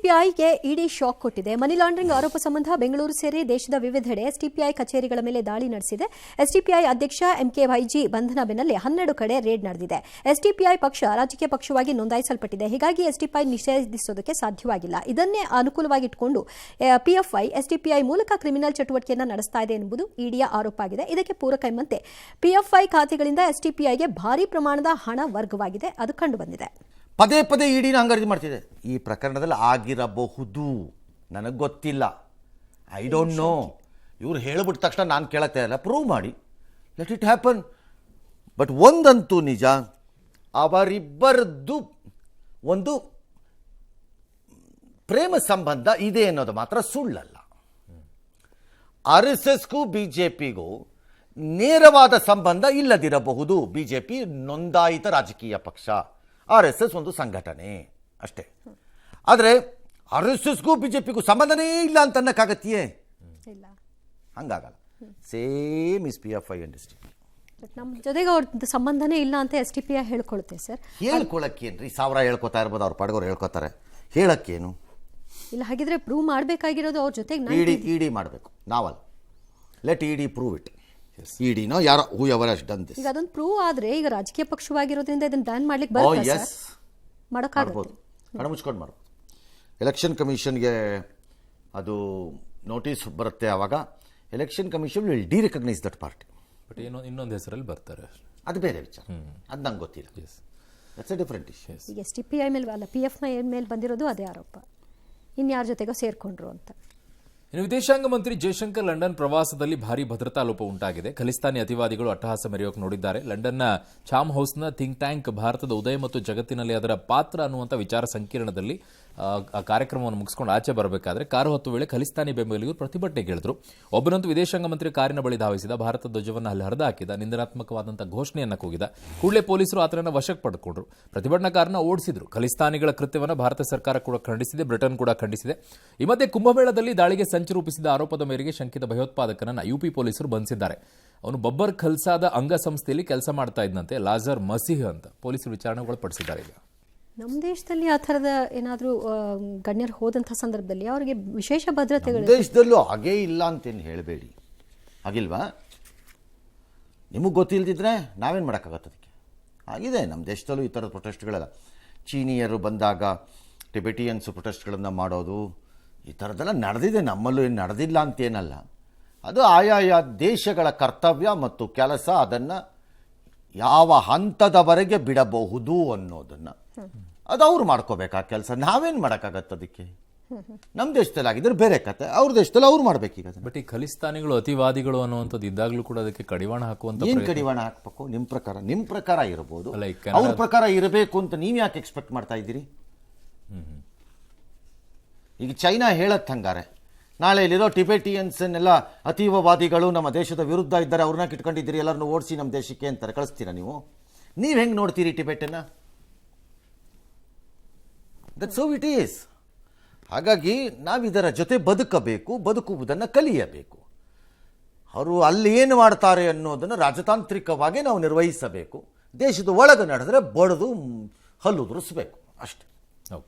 ಎಸ್ಡಿಪಿಐಗೆ ಇಡಿ shock ಕೊಟ್ಟಿದೆ. Money laundering ಆರೋಪ ಸಂಬಂಧ ಬೆಂಗಳೂರು ಸೇರಿ ದೇಶದ ವಿವಿಧೆಡೆ ಎಸ್ಡಿಪಿಐ ಕಚೇರಿಗಳ ಮೇಲೆ ದಾಳಿ ನಡೆಸಿದೆ. ಎಸ್ಡಿಪಿಐ ಅಧ್ಯಕ್ಷ ಎಂಕೆವೈಜಿ ಬಂಧನ ಬೆನ್ನಲ್ಲೇ 12 ಕಡೆ ರೇಡ್ ನಡೆದಿದೆ. ಎಸ್ಡಿಪಿಐ ಪಕ್ಷ ರಾಜಕೀಯ ಪಕ್ಷವಾಗಿ ನೋಂದಾಯಿಸಲ್ಪಟ್ಟಿದೆ. ಹೀಗಾಗಿ ಎಸ್ಡಿಪಿಐ ನಿಷೇಧಿಸೋದಕ್ಕೆ ಸಾಧ್ಯವಾಗಿಲ್ಲ. ಇದನ್ನೇ ಅನುಕೂಲವಾಗಿಟ್ಟುಕೊಂಡು ಪಿಎಫ್ಐ ಎಸ್ಡಿಪಿಐ ಮೂಲಕ ಕ್ರಿಮಿನಲ್ ಚಟುವಟಿಕೆಯನ್ನು ನಡೆಸ್ತಾ ಇದೆ ಎನ್ನುವುದು ಇಡಿಯ ಆರೋಪ ಆಗಿದೆ. ಇದಕ್ಕೆ ಪೂರಕ ಎಂಬಂತೆ ಪಿಎಫ್ಐ ಖಾತೆಗಳಿಂದ ಎಸ್ಡಿಪಿಐಗೆ ಭಾರೀ ಪ್ರಮಾಣದ ಹಣ ವರ್ಗವಾಗಿದೆ. ಅದು ಕಂಡುಬಂದಿದೆ. ಪದೇ ಪದೇ ಇಡಿನ ಅಂಗಡಿ ಮಾಡ್ತಿದೆ. ಈ ಪ್ರಕರಣದಲ್ಲಿ ಆಗಿರಬಹುದು, ನನಗೆ ಗೊತ್ತಿಲ್ಲ, ಐ ಡೋಂಟ್ ನೋ. ಇವ್ರು ಹೇಳಿಬಿಟ್ಟ ತಕ್ಷಣ ನಾನು ಕೇಳತ್ತೆ ಇಲ್ಲ, ಪ್ರೂವ್ ಮಾಡಿ, ಲೆಟ್ ಇಟ್ ಹ್ಯಾಪನ್. ಬಟ್ ಒಂದಂತೂ ನಿಜ, ಅವರಿಬ್ಬರದ್ದು ಒಂದು ಪ್ರೇಮ ಸಂಬಂಧ ಇದೆ ಅನ್ನೋದು ಮಾತ್ರ ಸುಳ್ಳಲ್ಲ. RSSಗೂ ಬಿಜೆಪಿಗೂ ನೇರವಾದ ಸಂಬಂಧ ಇಲ್ಲದಿರಬಹುದು. ಬಿಜೆಪಿ ನೋಂದಾಯಿತ ರಾಜಕೀಯ ಪಕ್ಷ, RSS ಒಂದು ಸಂಘಟನೆ ಅಷ್ಟೇ. ಆದರೆ RSSಗೂ ಬಿಜೆಪಿಗೂ ಸಂಬಂಧನೇ ಇಲ್ಲ ಅಂತ ಅನ್ನಕ್ಕಾಗತ್ತೆಯೇ? ಹಂಗಾಗಲ್ಲ. Same is PFI and SDPI. ನಮ್ಮ ಜೊತೆಗೆ ಅವ್ರ ಸಂಬಂಧನೇ ಇಲ್ಲ ಅಂತ SDPI ಹೇಳ್ಕೊಳುತ್ತೆ ಸರ್. ಹೇಳ್ಕೊಳಕ್ಕೇನ್ರಿ? 1000 ಹೇಳ್ಕೊತಾ ಇರ್ಬೋದು, ಅವ್ರ ಪಾಡ್ಗೋರು ಹೇಳ್ಕೊತಾರೆ, ಹೇಳಕ್ಕೇನು ಇಲ್ಲ. ಹಾಗಿದ್ರೆ ಪ್ರೂವ್ ಮಾಡಬೇಕಾಗಿರೋದು ಅವ್ರ ಜೊತೆಗೆ ಇಡಿ ಮಾಡಬೇಕು, ನಾವಲ್ಲ. Let ED prove it. ಇಡಿನೋ ಯಾರೋ whoever has done this. ಈಗ ಅದೊಂದು ಪ್ರೂವ್ ಆದ್ರೆ ಈಗ ರಾಜಕೀಯ ಪಕ್ಷವಾಗಿರೋದ್ರಿಂದ ಇದನ್ನ ಬ್ಯಾನ್ ಮಾಡ್ಲಿಕ್ಕೆ ಬರುತ್ತೆ ಸರ್. ಮಾಡಬಹುದು, ಕಣ್ಣು ಮುಚ್ಕೊಂಡು ಮಾಡ್ಬೋದು. ಎಲೆಕ್ಷನ್ ಕಮಿಷನ್ಗೆ ಅದು ನೋಟಿಸ್ ಬರುತ್ತೆ, ಆವಾಗ election commission will derecognise that party. But ಇನ್ನೊಂದು ಹೆಸರಲ್ಲಿ ಬರ್ತಾರೆ, ಅದು ಬೇರೆ ವಿಚಾರ, ಅದು ನಂಗೆ ಗೊತ್ತಿಲ್ಲ. That's a different issue. ಈಗ SDPI ಮೇಲೆ ಅಲ್ಲ, PFI ಮೇಲೆ ಬಂದಿರೋದು ಅದೇ ಆರೋಪ. ಇನ್ಯಾರ ಜೊತೆಗೋ ಸೇರ್ಕೊಂಡ್ರು ಅಂತ. ಇನ್ನು ವಿದೇಶಾಂಗ ಮಂತ್ರಿ ಜಯಶಂಕರ್ ಲಂಡನ್ ಪ್ರವಾಸದಲ್ಲಿ ಭಾರಿ ಭದ್ರತಾ ಲೋಪ ಉಂಟಾಗಿದೆ. ಖಲಿಸ್ತಾನಿ ಅತಿವಾದಿಗಳು ಅಟ್ಟಹಾಸ ಮೆರೆಯೋಕೆ ನೋಡಿದ್ದಾರೆ. ಲಂಡನ್ನ ಚಾಮ್ ಹೌಸ್ನ ಥಿಂಕ್ ಟ್ಯಾಂಕ್ ಭಾರತದ ಉದಯ ಮತ್ತು ಜಗತ್ತಿನಲ್ಲಿ ಅದರ ಪಾತ್ರ ಅನ್ನುವಂಥ ವಿಚಾರ ಸಂಕಿರಣದಲ್ಲಿ ಆ ಕಾರ್ಯಕ್ರಮವನ್ನು ಮುಗಿಸ್ಕೊಂಡು ಆಚೆ ಬರಬೇಕಾದ್ರೆ ಕಾರು ಹತ್ತು ವೇಳೆ ಖಲಿಸ್ತಾನಿ ಬೆಂಬಲಿಗರು ಪ್ರತಿಭಟನೆಗಿಳಿದ್ರು. ಒಬ್ಬನಂತೂ ವಿದೇಶಾಂಗ ಮಂತ್ರಿ ಕಾರಿನ ಬಳಿ ಧಾವಿಸಿದ, ಭಾರತ ಧ್ವಜವನ್ನು ಅಲ್ಲಿ ಹರಿದು ಹಾಕಿದ, ನಿಂದನಾತ್ಮಕವಾದಂಥ ಘೋಷಣೆಯನ್ನು ಕೂಗಿದ. ಕೂಡಲೇ ಪೊಲೀಸರು ಆತನನ್ನು ವಶಕ್ಕೆ ಪಡೆದುಕೊಂಡ್ರು. ಪ್ರತಿಭಟನಾಕಾರನ ಓಡಿಸಿದ್ರು. ಖಲಿಸ್ತಾನಿಗಳ ಕೃತ್ಯವನ್ನು ಭಾರತ ಸರ್ಕಾರ ಕೂಡ ಖಂಡಿಸಿದೆ, ಬ್ರಿಟನ್ ಕೂಡ ಖಂಡಿಸಿದೆ. ಈ ಮಧ್ಯೆ ಕುಂಭಮೇಳದಲ್ಲಿ ದಾಳಿಗೆ ಸಂಚು ರೂಪಿಸಿದ ಆರೋಪದ ಮೇರೆಗೆ ಶಂಕಿತ ಭಯೋತ್ಪಾದಕನನ್ನು UP ಪೊಲೀಸರು ಬಂಧಿಸಿದ್ದಾರೆ. ಅವನು ಬಬ್ಬರ್ ಖಲ್ಸಾದ ಅಂಗಸಂಸ್ಥೆಯಲ್ಲಿ ಕೆಲಸ ಮಾಡ್ತಾ ಇದ್ದಂತೆ, ಲಾಜರ್ ಮಸೀಹ್ ಅಂತ ಪೊಲೀಸರು ವಿಚಾರಣೆ ಒಳಪಡಿಸಿದ್ದಾರೆ. ಈಗ ನಮ್ಮ ದೇಶದಲ್ಲಿ ಆ ಥರದ ಏನಾದರೂ ಗಣ್ಯರು ಹೋದಂಥ ಸಂದರ್ಭದಲ್ಲಿ ಅವರಿಗೆ ವಿಶೇಷ ಭದ್ರತೆಗಳು ದೇಶದಲ್ಲೂ ಹಾಗೇ ಇಲ್ಲ ಅಂತೇನು ಹೇಳಬೇಡಿ. ಆಗಿಲ್ವಾ? ನಿಮಗೆ ಗೊತ್ತಿಲ್ಲದಿದ್ರೆ ನಾವೇನು ಮಾಡೋಕ್ಕಾಗತ್ತೆ? ಅದಕ್ಕೆ ಆಗಿದೆ. ನಮ್ಮ ದೇಶದಲ್ಲೂ ಈ ಥರದ ಪ್ರೊಟೆಸ್ಟ್ಗಳೆಲ್ಲ, ಚೀನಿಯರು ಬಂದಾಗ ಟಿಬೆಟಿಯನ್ಸು ಪ್ರೊಟೆಸ್ಟ್ಗಳನ್ನು ಮಾಡೋದು, ಈ ಥರದ್ದೆಲ್ಲ ನಡೆದಿದೆ. ನಮ್ಮಲ್ಲೂ ಏನು ನಡೆದಿಲ್ಲ ಅಂತೇನಲ್ಲ. ಅದು ಆಯಾಯ ದೇಶಗಳ ಕರ್ತವ್ಯ ಮತ್ತು ಕೆಲಸ, ಅದನ್ನು ಯಾವ ಹಂತದವರೆಗೆ ಬಿಡಬಹುದು ಅನ್ನೋದನ್ನು ಅದು ಅವ್ರು ಮಾಡ್ಕೋಬೇಕಾ ಕೆಲಸ. ನಾವೇನು ಮಾಡೋಕ್ಕಾಗತ್ತೆ ಅದಕ್ಕೆ? ನಮ್ಮ ದೇಶದಲ್ಲಿ ಆಗಿದ್ರೆ ಬೇರೆ ಕತೆ, ಅವ್ರ ದೇಶದಲ್ಲಿ ಅವ್ರು ಮಾಡ್ಬೇಕೀಗ. ಬಟ್ ಈ ಖಲಿಸ್ತಾನಿಗಳು ಅತಿವಾದಿಗಳು ಅನ್ನುವಂಥದ್ದು ಇದ್ದಾಗಲೂ ಕೂಡ ಅದಕ್ಕೆ ಕಡಿವಾಣ ಹಾಕುವಂತ ಏನು ಕಡಿವಾಣ ಹಾಕಬೇಕು? ನಿಮ್ಮ ಪ್ರಕಾರ ಇರಬಹುದು, ಅವ್ರ ಪ್ರಕಾರ ಇರಬೇಕು ಅಂತ ನೀವು ಯಾಕೆ ಎಕ್ಸ್ಪೆಕ್ಟ್ ಮಾಡ್ತಾ ಇದ್ದೀರಿ? ಈಗ ಚೈನಾ ಹೇಳತ್ ಹಂಗಾರೆ, ನಾಳೆ ಇಲ್ಲಿರೋ ಟಿಬೆಟಿಯನ್ಸನ್ನೆಲ್ಲ ಅತೀವವಾದಿಗಳು ನಮ್ಮ ದೇಶದ ವಿರುದ್ಧ ಇದ್ದಾರೆ, ಅವ್ರನ್ನ ಕಿಟ್ಕೊಂಡಿದ್ದೀರಿ, ಎಲ್ಲರನ್ನೂ ಓಡಿಸಿ ನಮ್ಮ ದೇಶಕ್ಕೆ ಅಂತಾರೆ. ಕಳಿಸ್ತೀರಾ ನೀವು? ನೀವು ಹೆಂಗೆ ನೋಡ್ತೀರಿ ಟಿಬೆಟನ್ನ? That's how it is. ಹಾಗಾಗಿ ನಾವಿದರ ಜೊತೆ ಬದುಕಬೇಕು, ಬದುಕುವುದನ್ನು ಕಲಿಯಬೇಕು. ಅವರು ಅಲ್ಲಿ ಏನು ಮಾಡ್ತಾರೆ ಅನ್ನೋದನ್ನು ರಾಜತಾಂತ್ರಿಕವಾಗಿ ನಾವು ನಿರ್ವಹಿಸಬೇಕು. ದೇಶದ ಒಳಗೆ ನಡೆದರೆ ಬಡಿದು ಹಲ್ಲುದುರಿಸಬೇಕು ಅಷ್ಟೆ.